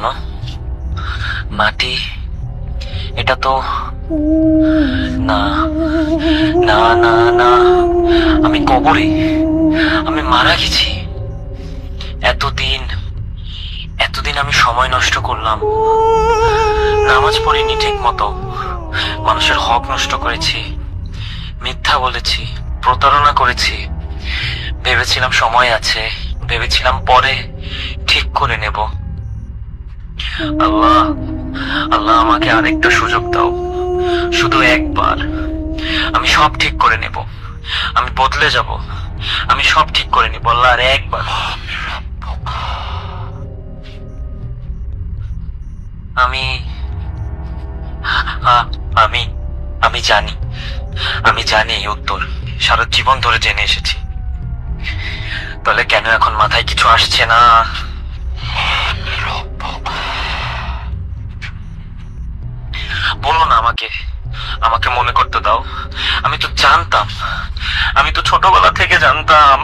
জানো? মাটি, এটা তো না, না না না, আমি কবরে, আমি মারা গেছি। এতদিন এতদিন আমি সময় নষ্ট করলাম, নামাজ পড়িনি ঠিক মতো, মানুষের হক নষ্ট করেছি, মিথ্যা বলেছি, প্রতারণা করেছি। ভেবেছিলাম সময় আছে, ভেবেছিলাম পরে ঠিক করে নেব। আল্লাহ, আল্লাহ আমাকে আরেকটা সুযোগ দাও, শুধু একবার। আমি সব ঠিক করে নেব, আমি বদলে যাব, আমি সব ঠিক করে নেব আল্লাহ, আর একবার। আমি আমি আমি জানি, আমি জানি এই উত্তর, সারা জীবন ধরে জেনে এসেছি। তাহলে কেন এখন মাথায় কিছু আসছে না? বলো না আমাকে, আমাকে মনে করতে দাও। আমি তো জানতাম, আমি তো ছোটবেলা থেকে জানতাম